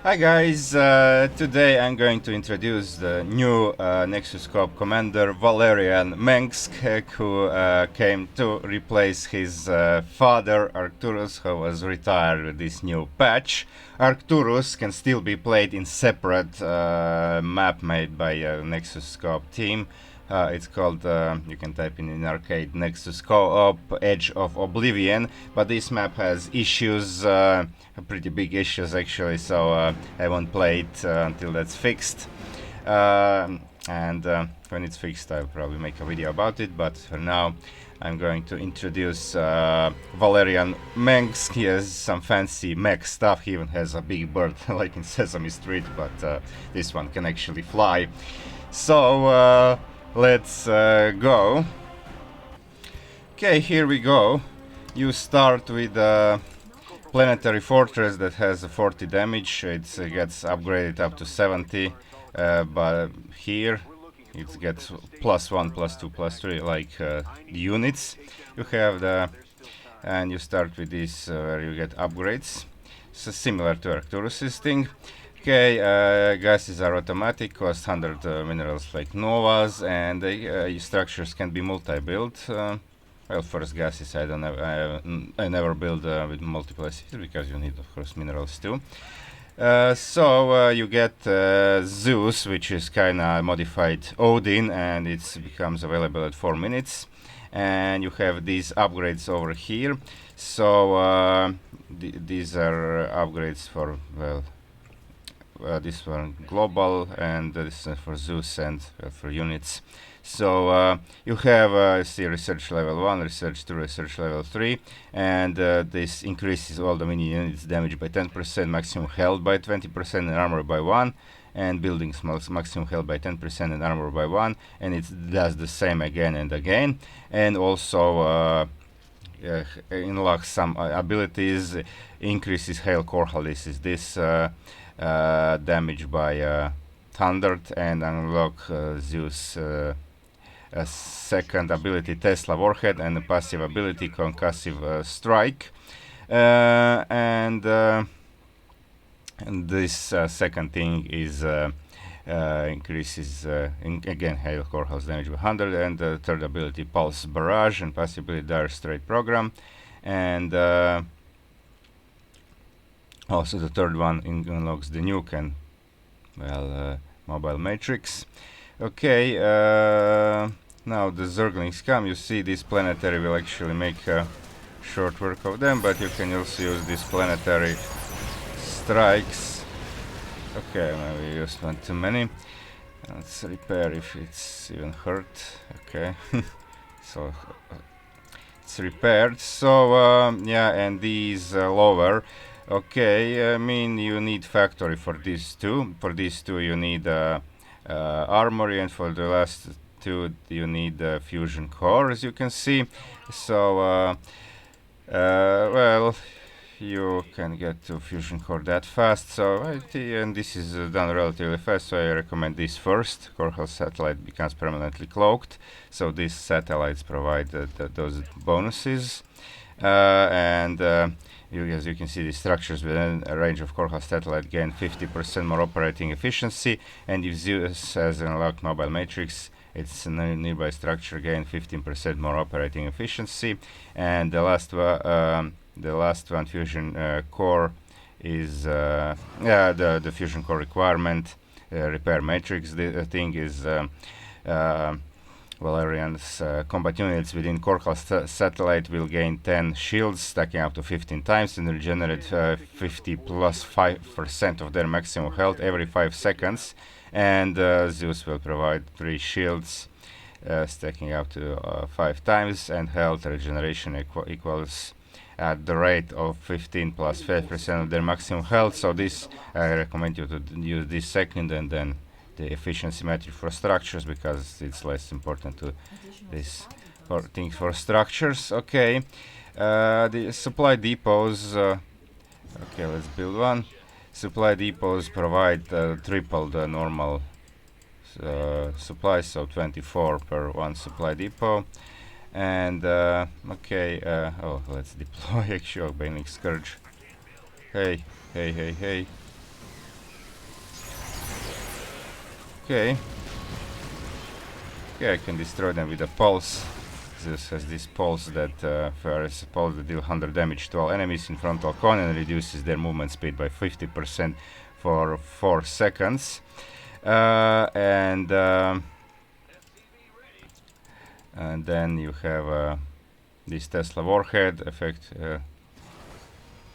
Hi guys, today I'm going to introduce the new Nexus Coop commander Valerian Mengsk, who came to replace his father Arcturus, who was retired with this new patch. Arcturus can still be played in separate map made by Nexus Coop team. It's called, you can type in arcade, Nexus Coop Edge of Oblivion, but this map has issues, pretty big issues actually, so I won't play it until that's fixed. And when it's fixed I'll probably make a video about it, but for now I'm going to introduce Valerian Mengsk. He has some fancy mech stuff. He even has a big bird like in Sesame Street, but this one can actually fly. So let's go. Okay, here we go. You start with a planetary fortress that has 40 damage. It gets upgraded up to 70, but here it gets +1, +2, +3 like units. You have the, and you start with this where you get upgrades. So similar to Arcturus's thing. Okay, gases are automatic, cost 100 minerals like Novas, and structures can be multi-built. Well, first gases I never build with multiple cities because you need, of course, minerals too. So you get Zeus, which is kinda modified Odin, and it becomes available at 4 minutes. And you have these upgrades over here. So these are upgrades for, well, this one global, and this is for Zeus and for units. So you have see research level 1, research 2, research level 3, and this increases all the mini units damage by 10%, maximum health by 20%, and armor by 1, and buildings maximum health by 10% and armor by 1, and it does the same again and again. And also unlocks some abilities, increases hail core. This is this damage by 100, and unlock Zeus a second ability Tesla Warhead, and a passive ability Concussive Strike, and this second thing is increases again hail core house damage by 100, and the third ability Pulse Barrage, and passive ability Dire Straight Program, and also the third one unlocks the nuke and, well, mobile matrix. Okay, now the Zerglings come. You see this planetary will actually make short work of them, but you can also use these planetary strikes. Okay, maybe we used one too many. Let's repair if it's even hurt. Okay, so it's repaired. So yeah, and these lower. Okay, I mean you need factory for these two. For these two you need armory, and for the last two you need fusion core, as you can see. So well, you can get to fusion core that fast. So and this is done relatively fast, so I recommend this first. Core health satellite becomes permanently cloaked, so these satellites provide those bonuses. And as you can see, the structures within a range of core house satellite gain 50% more operating efficiency, and if Zeus has an unlocked mobile matrix, its nearby structure gain 15% more operating efficiency. And the last one, fusion core, is the fusion core requirement, repair matrix. The thing is Valerian's combat units within core house satellite will gain 10 shields, stacking up to 15 times, and regenerate 50 plus 5% of their maximum health every 5 seconds. And Zeus will provide 3 shields, stacking up to 5 times, and health regeneration equals at the rate of 15 plus 5% of their maximum health. So this, I recommend you to use this second, and then the efficiency metric for structures, because it's less important to this for things for structures. Okay, the supply depots. Okay, let's build one. Supply depots provide triple the normal supply, so 24 per one supply depot. And okay, oh, let's deploy actual Bailing Scourge. Hey. Okay. Okay, I can destroy them with a pulse. This has this pulse that fires a pulse that deal 100 damage to all enemies in frontal cone and reduces their movement speed by 50% for 4 seconds. And then you have this Tesla warhead effect.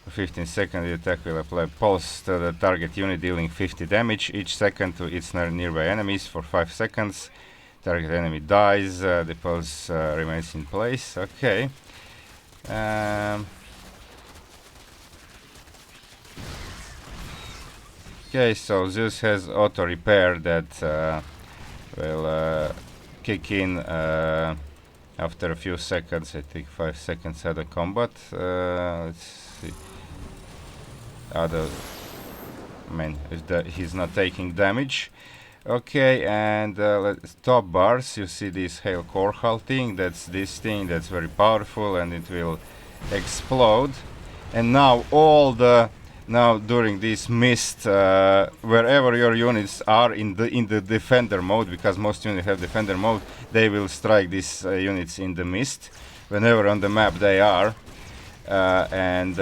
15 second the attack will apply pulse to the target unit, dealing 50 damage each second to its nearby enemies for 5 seconds. Target enemy dies, the pulse remains in place. Okay. Okay, so Zeus has auto repair that will kick in after a few seconds. I think 5 seconds out of combat. Let's see. I mean, if he's not taking damage. Okay, and top bars, you see this hail core hull thing. That's this thing that's very powerful, and it will explode. And now during this mist, wherever your units are in the defender mode, because most units have defender mode, they will strike these units in the mist whenever on the map they are. And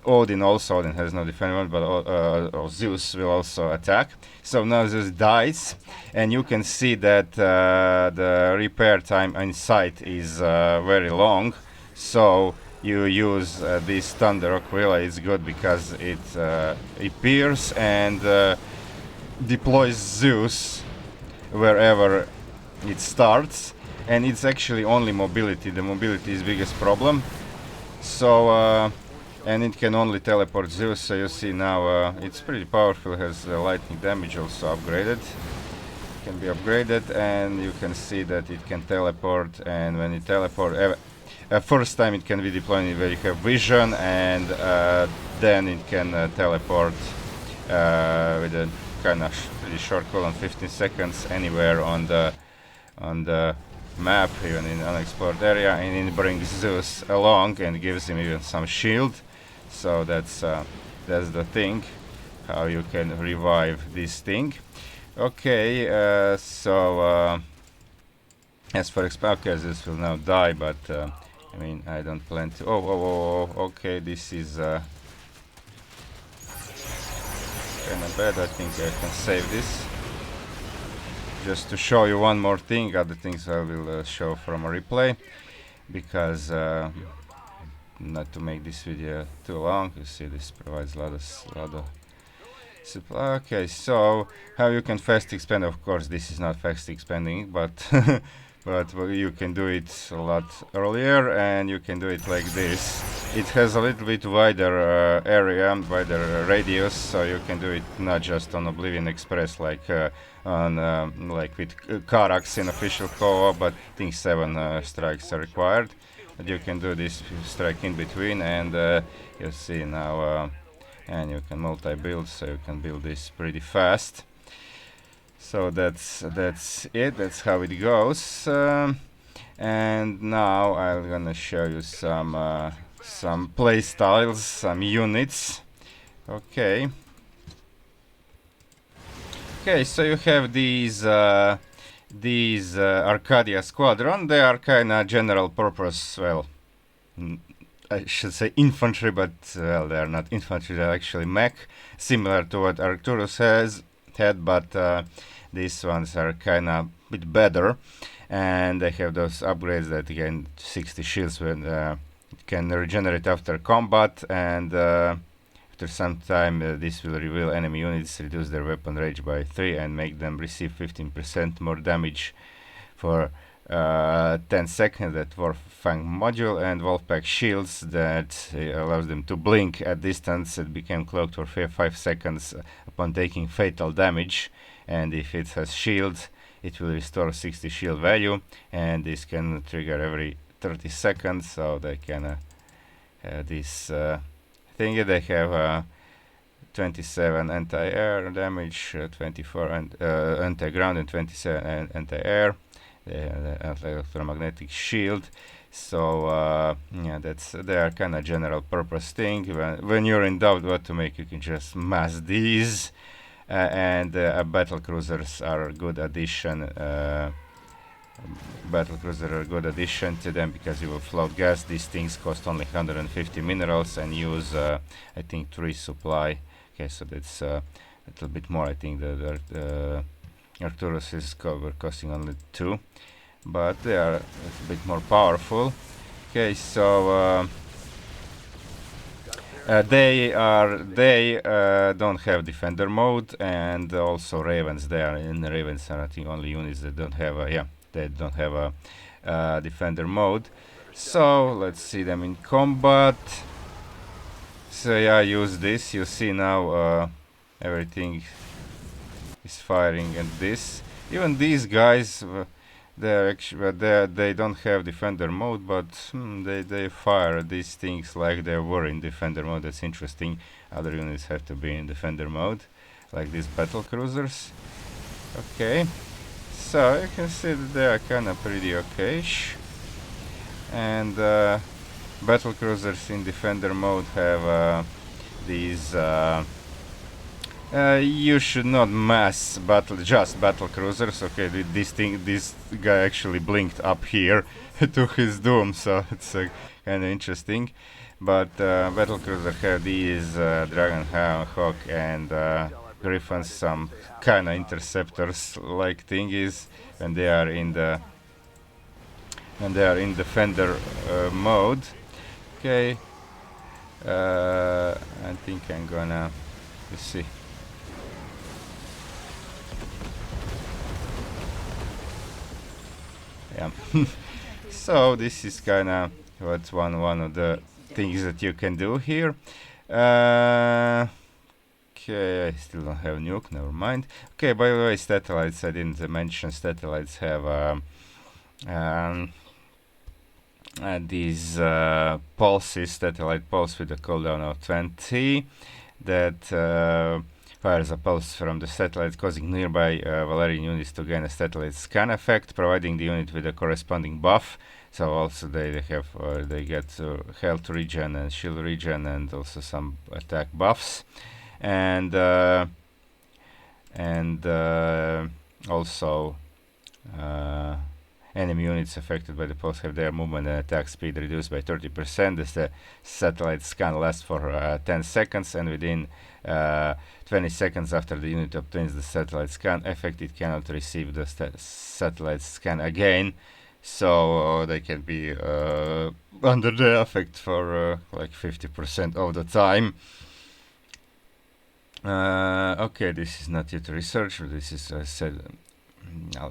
Odin has no defender mode, but Zeus will also attack. So now Zeus dies, and you can see that the repair time in sight is very long. So you use this Thunder Aquila. It's good because it appears and deploys Zeus wherever it starts, and it's actually only mobility. The mobility is biggest problem. So and it can only teleport Zeus, so you see now it's pretty powerful, has lightning damage also upgraded. Can be upgraded, and you can see that it can teleport, and when it teleports, first time it can be deployed where you have vision, and then it can teleport with a kind of pretty short cooldown, 15 seconds, anywhere on the map, even in unexplored area, and it brings Zeus along and gives him even some shield. So that's the thing, how you can revive this thing. Okay, so as for okay, this will now die, but I mean, I don't plan to. Okay, this is kind of bad. I think I can save this. Just to show you one more thing, other things I will show from a replay, because not to make this video too long. You see, this provides a lot of supply. Okay, so how you can fast expand? Of course, this is not fast expanding, but but you can do it a lot earlier, and you can do it like this. It has a little bit wider area, wider radius, so you can do it not just on Oblivion Express like on like with Karax in official co-op, but I think 7 strikes are required. But you can do this strike in between, and you see now, and you can multi-build, so you can build this pretty fast. So that's it. That's how it goes. And now I'm gonna show you some play styles, some units. Okay. Okay, so you have these Arcadia squadron. They are kind of general purpose, well, I should say infantry, but well, they are not infantry, they're actually mech, similar to what Arcturus had, but these ones are kind of a bit better, and they have those upgrades that gain 60 shields when it can regenerate after combat, and after some time this will reveal enemy units, reduce their weapon range by 3, and make them receive 15% more damage for 10 seconds. That Wolfang module, and Wolfpack shields that allows them to blink at distance. It became cloaked for 5 seconds upon taking fatal damage, and if it has shield, it will restore 60 shield value, and this can trigger every 30 seconds, so they can have this thing. They have 27 anti-air damage, 24 anti-ground, and 27 anti-air. Electromagnetic shield. So yeah, they are kind of general purpose thing. When you're in doubt what to make, you can just mass these. and battle cruisers are a good addition. Battle cruiser are a good addition to them because you will float gas. These things cost only 150 minerals and use I think 3 supply. Okay, so that's a little bit more. I think the Arcturus is costing only 2, but they are a little bit more powerful. Okay, so they don't have defender mode, and also ravens. They are in the ravens are I think only units that don't have a they don't have a defender mode. So let's see them in combat. So yeah, use this. You see now everything is firing at this. Even these guys, they're actually they don't have defender mode, but they fire these things like they were in defender mode. That's interesting. Other units have to be in defender mode, like these battle cruisers. Okay, so you can see that they are kind of pretty okay-ish. And battle cruisers in defender mode have these. You should not mass just battle cruisers. Okay, this guy actually blinked up here to his doom, so it's kind of interesting. But battle cruisers have these Dragon Hawk and Griffins, some kind of interceptors like thingies, when they are in defender mode. Okay, I think I'm gonna let's see. Yeah. So this is kind of what's one of the things that you can do here. Okay, I still don't have nuke. Never mind. Okay, by the way, satellites. I didn't mention satellites have these pulses, satellite pulse with a cooldown of 20 that fires a pulse from the satellite, causing nearby Valerian units to gain a satellite scan effect, providing the unit with a corresponding buff. So also they get health regen and shield regen, and also some attack buffs, and also enemy units affected by the pulse have their movement and attack speed reduced by 30%. The satellite scan lasts for 10 seconds, and within 20 seconds after the unit obtains the satellite scan effect, it cannot receive the satellite scan again. So they can be under the effect for like 50% of the time. Okay, this is not yet research. This is, I said,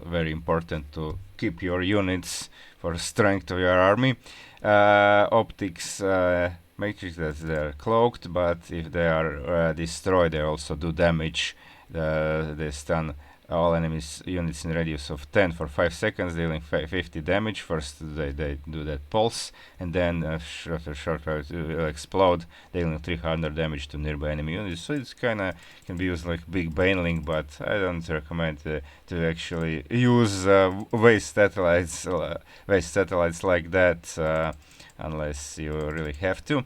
very important to keep your units for strength of your army. Optics matrix, that they're cloaked, but if they are destroyed, they also do damage. They stun all enemies units in radius of 10 for 5 seconds, dealing 50 damage. First they do that pulse, and then after short while it will explode, dealing 300 damage to nearby enemy units. So it's kinda can be used like big baneling, but I don't recommend to actually use waste satellites like that unless you really have to.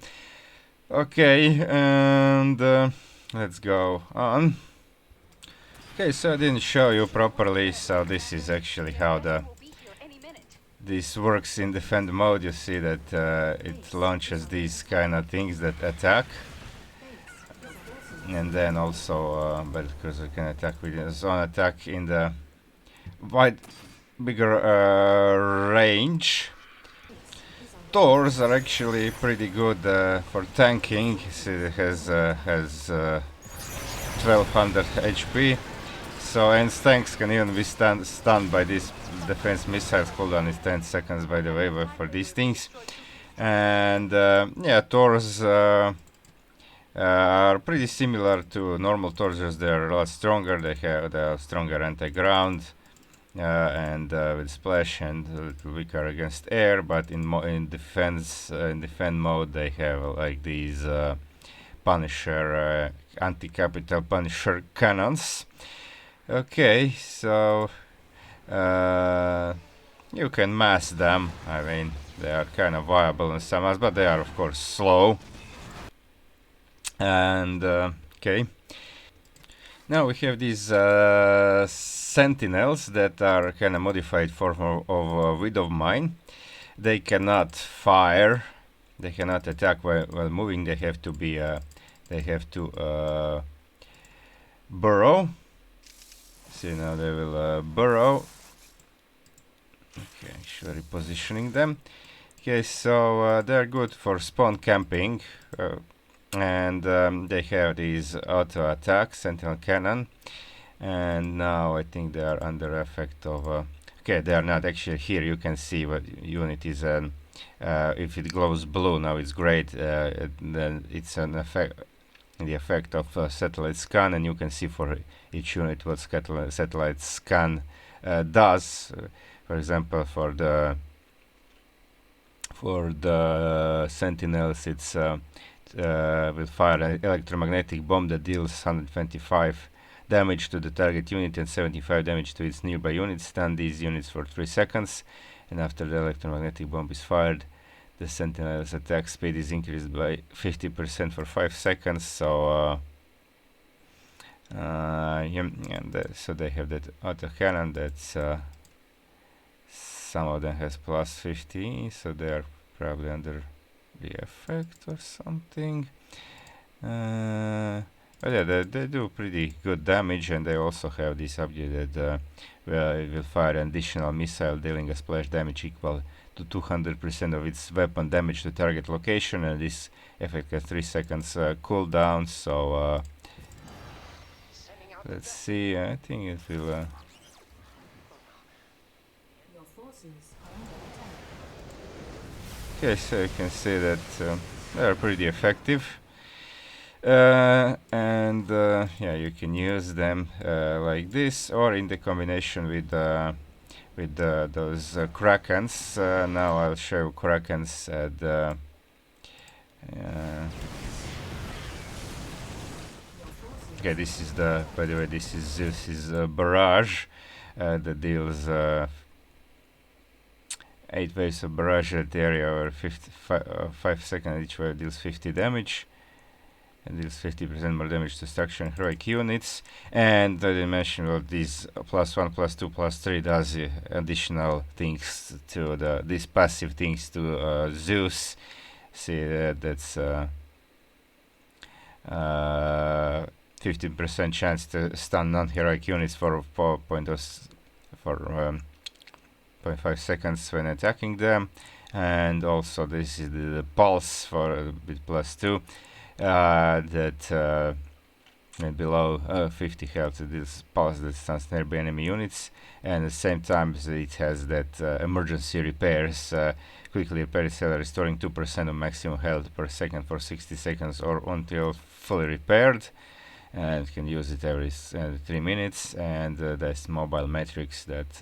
Okay, and let's go on. Okay, so I didn't show you properly, so this is actually how this works in defend mode. You see that it launches these kind of things that attack, and then also battlecruiser can attack with a zone attack in the bigger range. Thors are actually pretty good for tanking. See, it has 1200 HP. So, and tanks can even be stunned by this defense missiles. Cooldown is 10 seconds, by the way, for these things. And yeah, Thors are pretty similar to normal Thors, just they're a lot stronger. They have stronger anti-ground and with splash, and a little weaker against air. But in defend mode, they have like these Punisher anti-capital Punisher cannons. Okay, so you can mass them. I mean, they are kind of viable in some aspects, but they are of course slow. And okay, Now we have these sentinels that are kind of modified form of widow mine. They cannot fire, they cannot attack while moving. They have to be burrow. See, now they will burrow. Okay, actually positioning them. Okay, so they're good for spawn camping, and they have these auto attack sentinel cannon. And now I think they are under effect of. Okay, they are not actually here. You can see what unit is. If it glows blue, now it's great. Then it's an effect, the effect of satellite scan, and you can see for each unit what satellite scan does. For example, for the sentinels, it's will fire an electromagnetic bomb that deals 125 damage to the target unit and 75 damage to its nearby units. Stun these units for 3 seconds, and after the electromagnetic bomb is fired, the sentinel's attack speed is increased by 50% for 5 seconds. So so they have that auto cannon that's some of them has plus 50, so they are probably under the effect or something. But yeah, they do pretty good damage, and they also have this upgrade that it will fire an additional missile dealing a splash damage equal to 200% of its weapon damage to target location, and this effect has 3 seconds cooldown. So let's see, I think it will okay, so you can see that they are pretty effective. And yeah, you can use them like this, or in the combination with those krakens. Now I'll show krakens at okay, this is the, by the way, this is a barrage that deals 8 waves of barrage at the area over 5 seconds. Each wave deals 50 damage and deals 50% more damage to structure and heroic units. And I didn't mention, well, these +1, +2, +3 does additional things to these passive things to Zeus. See, that's 15% chance to stun non-heroic units for 0.5 seconds when attacking them. And also this is the pulse for with +2 that below 50 health. This pulse that stuns nearby enemy units, and at the same time it has that emergency repairs. Quickly repair itself, restoring 2% of maximum health per second for 60 seconds or until fully repaired. And you can use it every 3 minutes. And there's mobile matrix that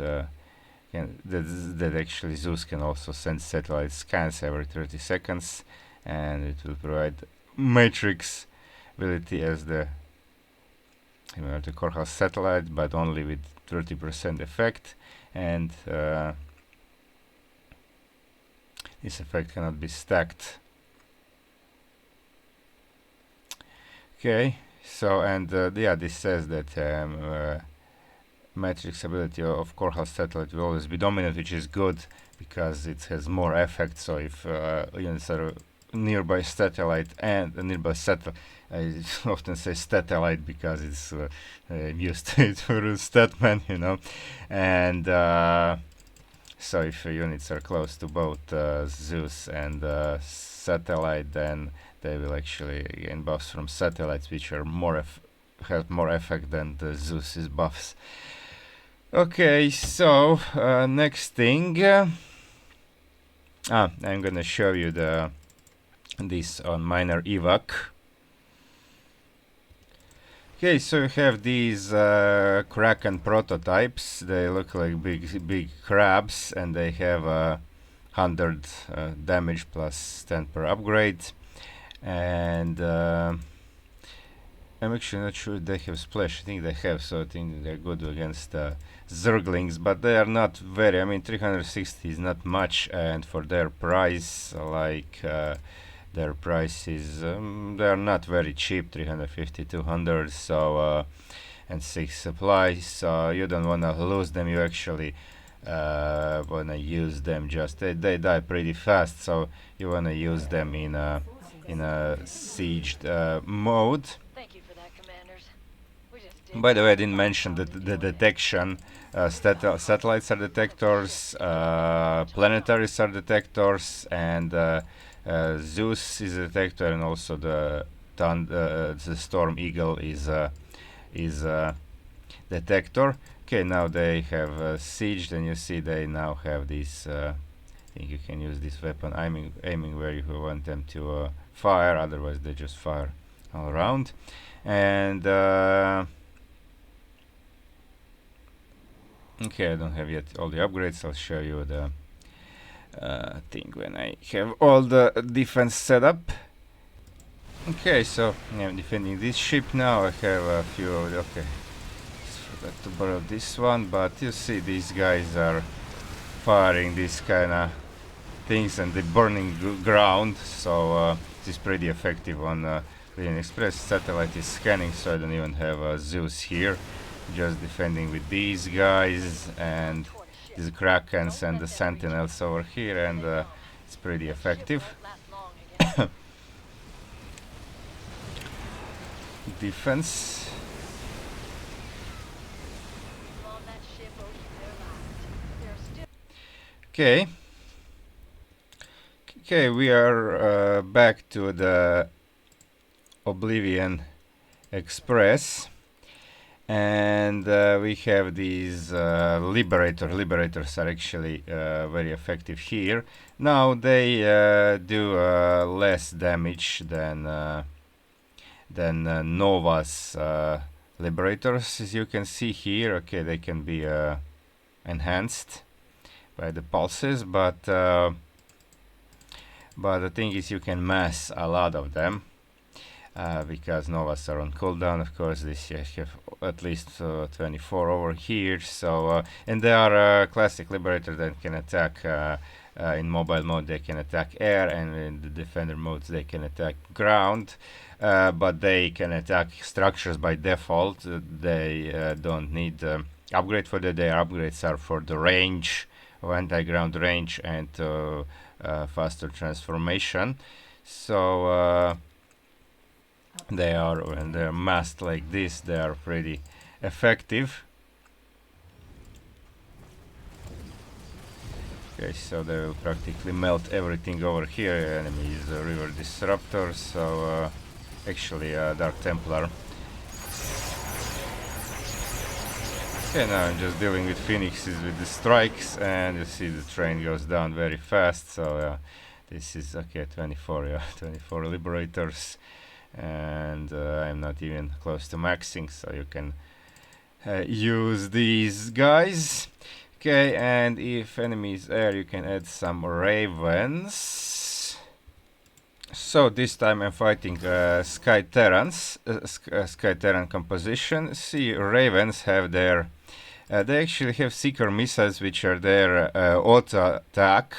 that actually Zeus can also send satellite scans every 30 seconds, and it will provide matrix ability as the core house satellite, but only with 30% effect, and this effect cannot be stacked. Okay, so, and yeah, this says that matrix ability of core house satellite will always be dominant, which is good because it has more effect. So if units are nearby satellite and nearby satellite, I often say satellite because it's used to it for statman, you know. And so if units are close to both Zeus and satellite, then they will actually gain buffs from satellites, which are have more effect than the Zeus's buffs. Okay, so next thing, I'm gonna show you this on minor evac. Okay, so you have these Kraken prototypes. They look like big crabs, and they have 100 damage plus 10 per upgrade. And I'm actually not sure they have splash. I think they have, so I think they're good against Zerglings, but they are not very, I mean, 360 is not much, and for their price, like their price is, they are not very cheap, 350, 200, so and 6 supplies, so you don't want to lose them. You actually want to use them. Just they die pretty fast, so you want to use them in a sieged mode. Thank you for that, commanders. We just did. By the way, I didn't mention that the detection. Satellites are detectors, planetaries are detectors, and Zeus is a detector, and also the Storm Eagle is a detector. Okay, now they have sieged, and you see they now have this. I think you can use this weapon aiming where you want them to fire. Otherwise, they just fire all around, and. Okay, I don't have yet all the upgrades. I'll show you the thing when I have all the defense set up. Okay, so I'm defending this ship now. I have a few. Okay, just forgot to borrow this one, but you see these guys are firing these kind of things and they're burning ground. So this is pretty effective on Valerian Express. Satellite is scanning, so I don't even have Zeus here. Just defending with these guys and these Krakens and the Sentinels over here, and it's pretty effective. Defense. Okay. Okay, we are back to the Oblivion Express. And we have these Liberators are actually very effective here. Now they do less damage than Nova's Liberators, as you can see here. Okay, they can be enhanced by the pulses, but the thing is you can mass a lot of them. Because Novas are on cooldown, of course. This you have at least 24 over here. So and they are classic Liberator that can attack in mobile mode. They can attack air, and in the defender modes they can attack ground. But they can attack structures by default. They don't need upgrade for that. Their upgrades are for the range, or anti-ground range, and faster transformation. So. They are, when they're masked like this, they are pretty effective. Okay, so they will practically melt everything over here. Enemy is a River Disruptor, so actually Dark Templar. Okay, now I'm just dealing with Phoenixes with the strikes, and you see the train goes down very fast. So this is okay, 24, 24 Liberators. And I'm not even close to maxing, so you can use these guys. Okay, and if enemies air, you can add some Ravens. So this time I'm fighting Sky Terrans, Sky Terran composition. See, Ravens have their they actually have Seeker missiles, which are their auto attack.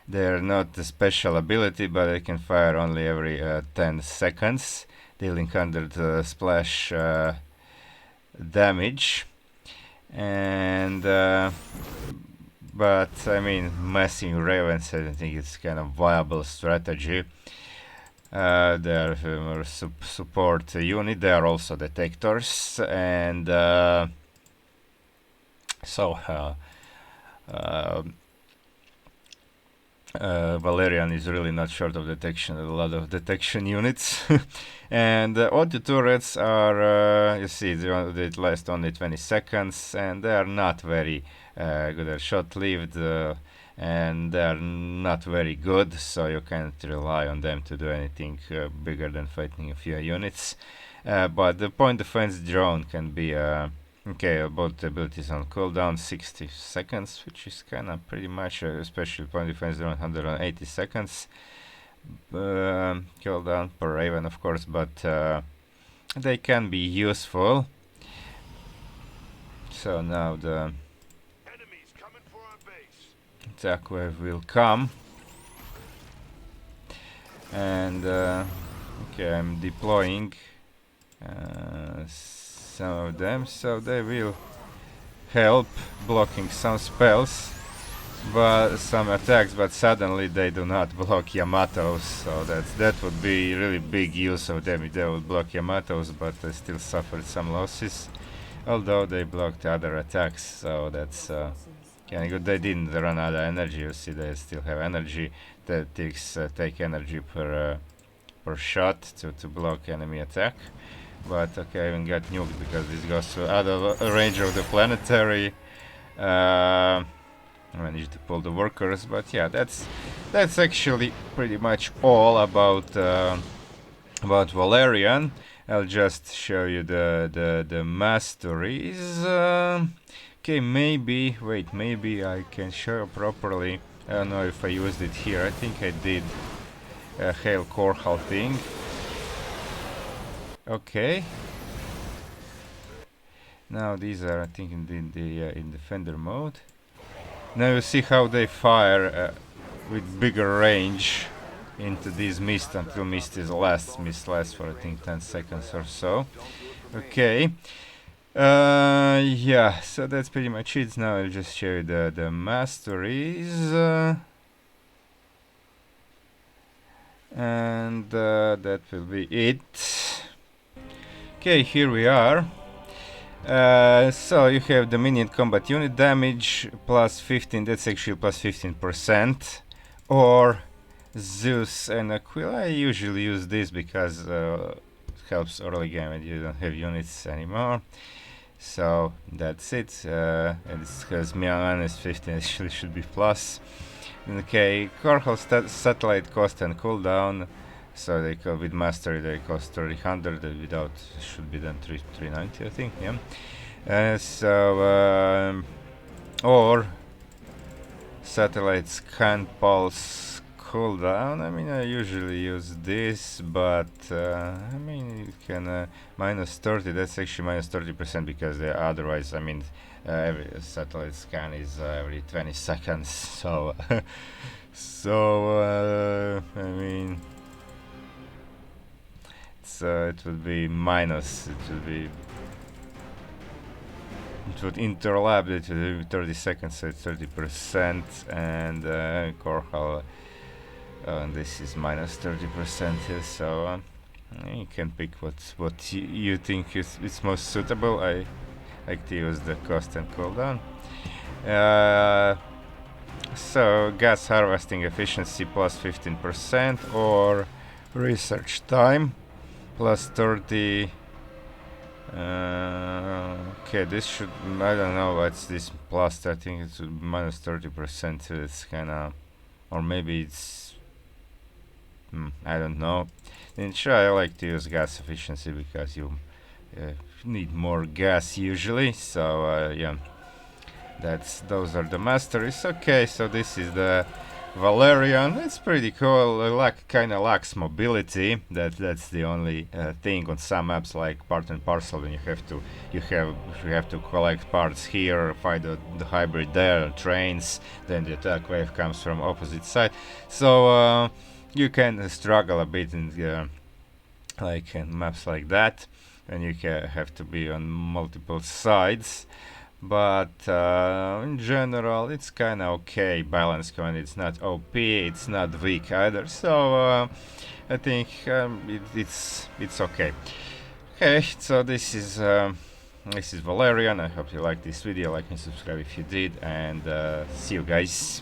They're not a special ability, but they can fire only every 10 seconds, dealing 100 splash damage. And but I mean, massing Ravens, I don't think it's kind of viable strategy. They're more support unit. They are also detectors, and Valerian is really not short of detection, a lot of detection units. And auto turrets are, you see, they last only 20 seconds, and they are not very good. They're short-lived, and they're not very good, so you can't rely on them to do anything bigger than fighting a few units. But the point defense drone can be okay, both abilities on cooldown 60 seconds, which is kind of pretty much, especially point defense drone 180 seconds. Cooldown per Raven, of course, but they can be useful. So now the attack wave will come. And okay, I'm deploying some of them, so they will help blocking some spells, but some attacks, but suddenly they do not block Yamatos, so that would be really big use of them if they would block Yamatos, but they still suffered some losses, although they blocked other attacks, so that's kind of good. They didn't run out of energy, you see they still have energy. That take energy per shot to block enemy attack. But okay, I even got nuked because this goes out of range of the planetary. I managed to pull the workers, but yeah, that's actually pretty much all about Valerian. I'll just show you the masteries. Okay, maybe I can show properly. I don't know if I used it here. I think I did a Hail Korhal thing. Okay. Now these are, I think, in defender mode. Now you see how they fire with bigger range into this mist until mist lasts for I think 10 seconds or so. Okay. Yeah, so that's pretty much it. Now I'll just show you the masteries. And that will be it. Okay, here we are. So you have the minion combat unit damage plus 15, that's actually plus 15%. Or Zeus and Aquila. I usually use this because it helps early game and you don't have units anymore. So that's it. And it has minus 15, actually should be plus. Okay, Korhal satellite cost and cooldown. So they with mastery they cost 300, without should be then 390 I think, yeah. Or satellite scan pulse cooldown. I mean I usually use this, but I mean you can minus 30, that's actually minus 30% because otherwise I mean every satellite scan is every 20 seconds, so I mean it would be minus, it would interlap it to 30 seconds, so it's 30%, and Korhal, and this is minus 30% here, so you can pick what you think is most suitable. I like to use the cost and cooldown. So gas harvesting efficiency plus 15%, or research time plus 30. Okay, this should, I don't know what's this plus, I think it's minus 30%, it's kinda, or maybe it's, I don't know. In sure, I like to use gas efficiency because you need more gas usually, so yeah, those are the masteries. Okay, so this is the Valerian. It's pretty cool. Kinda lacks mobility. That's the only thing on some maps like Part and Parcel, when you have to collect parts here, find the hybrid there, trains, then the attack wave comes from opposite side. So you can struggle a bit in like in maps like that, and you have to be on multiple sides. But in general, it's kind of okay balanced command. It's not OP, it's not weak either. So I think it's okay. Okay, so this is Valerian. I hope you liked this video. Like and subscribe if you did, and see you guys.